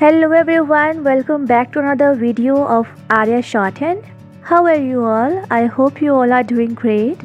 Hello everyone, welcome back to another video of Arya Shorthand. How are you all? I hope you all are doing great.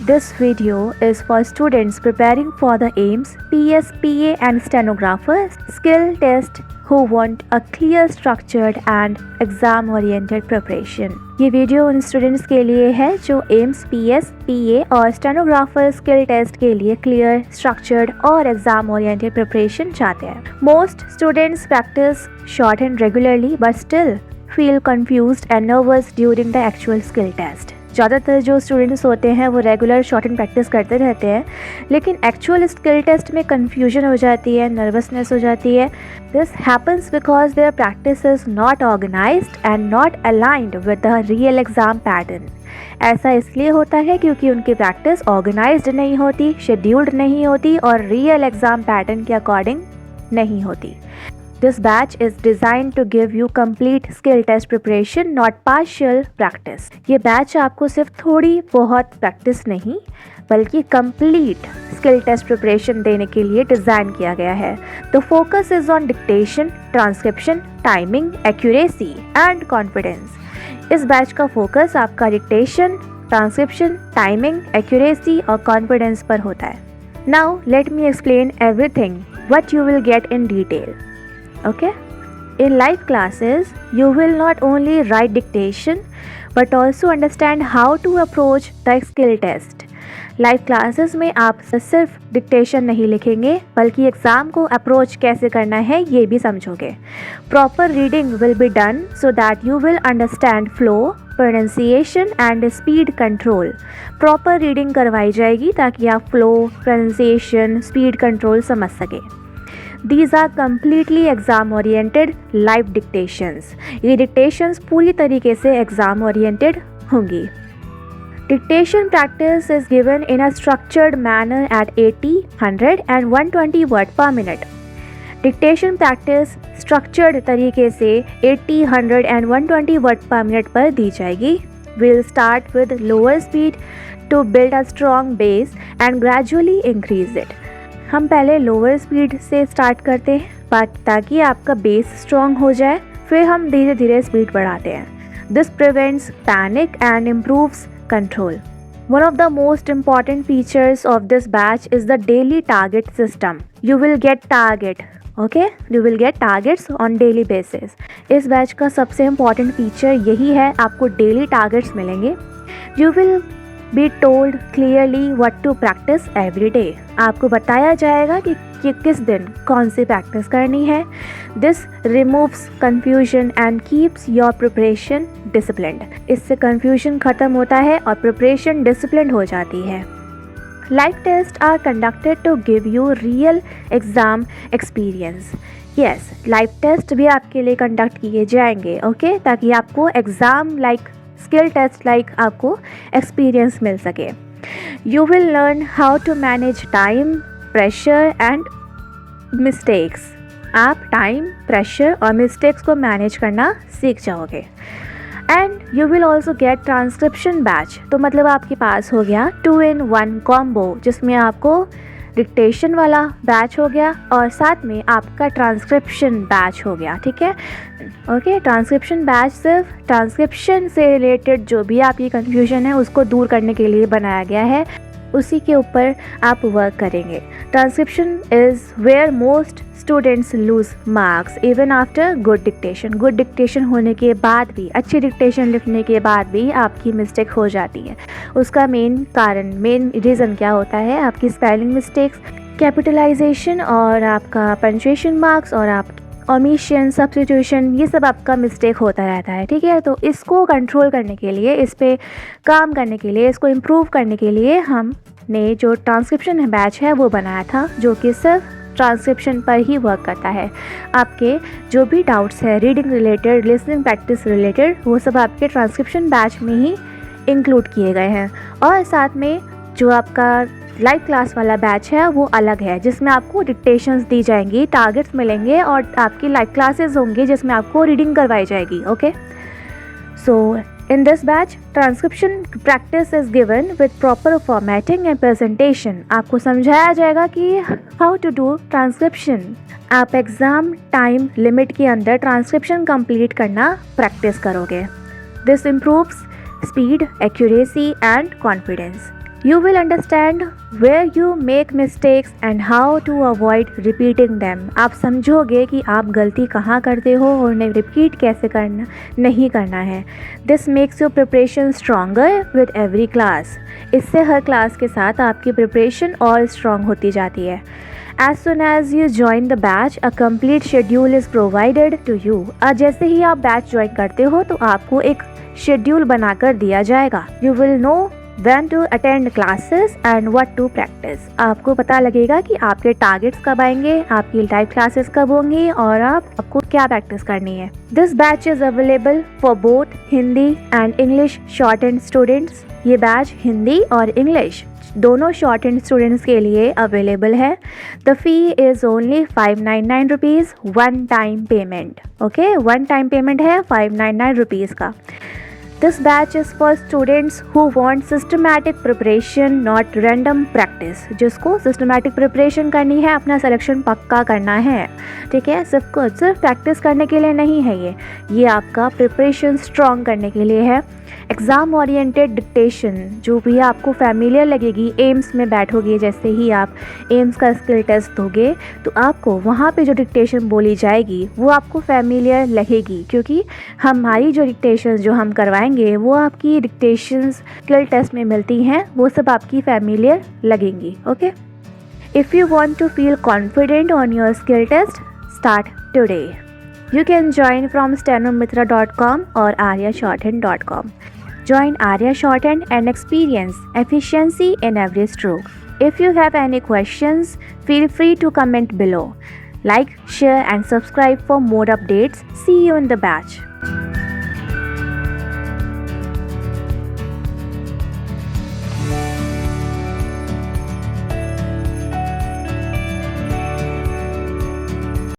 This video is for students preparing for the AIMS, PS, PA and stenographer skill test who want a clear, structured and exam oriented preparation. ये video उन students के लिए है जो AIIMS, PS, पीए और stenographer skill test के लिए clear, structured और एग्जाम ओरिएंटेड प्रिपरेशन चाहते हैं. Most students practice shorthand regularly but still feel confused and nervous during the actual skill test. ज़्यादातर जो स्टूडेंट्स होते हैं वो रेगुलर शॉर्टहैंड प्रैक्टिस करते रहते हैं, लेकिन एक्चुअल स्किल टेस्ट में कन्फ्यूजन हो जाती है, नर्वसनेस हो जाती है. This happens because their practice is not organised and not aligned with the real exam pattern. ऐसा इसलिए होता है क्योंकि उनकी प्रैक्टिस ऑर्गेनाइज्ड नहीं होती, शेड्यूल्ड नहीं होती और रियल एग्ज़ाम पैटर्न के अकॉर्डिंग नहीं होती. This batch is designed to give you complete skill test preparation, not partial practice. ये बैच आपको सिर्फ थोड़ी बहुत प्रैक्टिस नहीं बल्कि कंप्लीट स्किल टेस्ट प्रिपरेशन देने के लिए डिज़ाइन किया गया है. The focus is on dictation, transcription, timing, accuracy and confidence. इस बैच का फोकस आपका डिक्टेशन, ट्रांसक्रिप्शन, टाइमिंग, एक्यूरेसी और कॉन्फिडेंस पर होता है. Now let me explain everything what you will get in detail. Okay? In live classes, you will not only write dictation but also understand how to approach the skill test. Live classes में आप सिर्फ dictation नहीं लिखेंगे बल्कि exam को approach कैसे करना है ये भी समझोगे. Proper reading will be done so that you will understand flow, pronunciation and speed control. Proper reading करवाई जाएगी ताकि आप फ्लो, प्रोनाउंसिएशन, स्पीड कंट्रोल समझ सकें. These are completely exam oriented live dictations. ये dictations पूरी तरीके से exam oriented होंगी. Dictation practice is given in a structured manner at 80, 100 and 120 word per minute. Dictation practice structured तरीके से 80, 100 and 120 word per minute पर दी जाएगी. We'll start with lower speed to build a strong base and gradually increase it. हम पहले lower speed से start करते हैं ताकि आपका बेस स्ट्रॉन्ग हो जाए, फिर हम धीरे धीरे स्पीड बढ़ाते हैं. This prevents panic and improves control. One of the most important features of this batch is the daily target system. You will get target, okay, you will get targets on daily basis. इस batch का सबसे important feature यही है, आपको daily targets मिलेंगे. You will be told clearly what to practise every day. आपको बताया जाएगा कि किस दिन कौन सी प्रैक्टिस करनी है. This removes confusion and keeps your preparation disciplined. इससे कन्फ्यूजन ख़त्म होता है और प्रिपरेशन डिसिप्लिन्ड हो जाती है. Live test are conducted to give you real exam experience. Yes, live test भी आपके लिए कंडक्ट किए जाएंगे, ओके, ताकि आपको exam like skill test like आपको एक्सपीरियंस मिल सके. You will learn how to manage time, pressure and mistakes. आप टाइम, प्रेशर और मिस्टेक्स को मैनेज करना सीख जाओगे. And you will also get transcription batch. तो मतलब आपके पास हो गया 2-in-1 कॉम्बो, जिसमें आपको डिक्टेशन वाला बैच हो गया और साथ में आपका ट्रांसक्रिप्शन बैच हो गया. ठीक है, ओके. ट्रांसक्रिप्शन बैच सिर्फ ट्रांसक्रिप्शन से रिलेटेड जो भी आपकी कन्फ्यूजन है उसको दूर करने के लिए बनाया गया है, उसी के ऊपर आप वर्क करेंगे. Transcription is where most students lose marks even after good dictation. Good dictation होने के बाद भी, अच्छी डिक्टेशन लिखने के बाद भी आपकी मिस्टेक हो जाती है. उसका मेन रीज़न क्या होता है? आपकी स्पेलिंग मिस्टेक्स, कैपिटलाइजेशन और आपका पंक्चुएशन मार्क्स और आप ओमिशन, सब्स्टिट्यूशन, ये सब आपका मिस्टेक होता रहता है. ठीक है, तो इसको कंट्रोल करने के लिए, इस पे काम करने के लिए, इसको इम्प्रूव करने के लिए हमने जो ट्रांसक्रिप्शन बैच है वो बनाया था, जो कि सिर्फ ट्रांसक्रिप्शन पर ही वर्क करता है. आपके जो भी डाउट्स है reading related, listening practice related, वो सब आपके ट्रांसक्रिप्शन बैच में ही इंक्लूड किए गए हैं. और साथ में जो आपका लाइव क्लास वाला बैच है वो अलग है, जिसमें आपको डिक्टेशंस दी जाएंगी, टारगेट्स मिलेंगे और आपकी लाइव क्लासेस होंगी जिसमें आपको रीडिंग करवाई जाएगी. Okay, so In this batch, transcription practice is given with proper formatting and presentation. आपको समझाया जाएगा कि how to do transcription. आप एग्ज़ाम टाइम लिमिट के अंदर ट्रांसक्रिप्शन कंप्लीट करना प्रैक्टिस करोगे. This improves speed, accuracy and confidence. You will understand where you make mistakes and how to avoid repeating them. आप समझोगे कि आप गलती कहाँ करते हो और उन्हें रिपीट कैसे करना नहीं करना है. This makes your preparation stronger with every class. इससे हर क्लास के साथ आपकी प्रिपरेशन और स्ट्रॉन्ग होती जाती है. As soon as you join the batch, a complete schedule is provided to you. जैसे ही आप बैच ज्वाइन करते हो तो आपको एक शेड्यूल बनाकर दिया जाएगा. You will know when to attend classes and what to practice. आपको पता लगेगा कि आपके टारगेट्स कब आएंगे, आपकी लाइव क्लासेस कब होंगी और आपको क्या प्रैक्टिस करनी है. This batch is available for both Hindi and English shorthand students. ये बैच हिंदी और इंग्लिश दोनों शॉर्ट हैंड स्टूडेंट्स के लिए अवेलेबल है. The fee is only 599 rupees, one time payment. Okay, one time payment है 599 रुपीज़ का. This batch is for students who want systematic preparation, not random practice. जिसको systematic preparation करनी है, अपना selection पक्का करना है, ठीक है. सिर्फ प्रैक्टिस करने के लिए नहीं है ये आपका प्रिपरेशन स्ट्रॉन्ग करने के लिए है. एग्ज़ाम ओरिएंटेड डिक्टेशन जो भी आपको फैमिलियर लगेगी. एम्स में बैठोगे, जैसे ही आप एम्स का स्किल टेस्ट दोगे तो आपको वहाँ पे जो डिक्टेशन बोली जाएगी वो आपको फैमिलियर लगेगी, क्योंकि हमारी जो डिक्टेशन जो हम करवाएंगे वो आपकी डिक्टेशन स्किल टेस्ट में मिलती हैं, वो सब आपकी फैमिलियर लगेंगी. Okay, if you want to feel confident on your skill test, start today. You can join from stenomitra.com or aryashorthand.com. Join Arya Shorthand and experience efficiency in every stroke. If you have any questions, feel free to comment below. Like, share and subscribe for more updates. See you in the batch.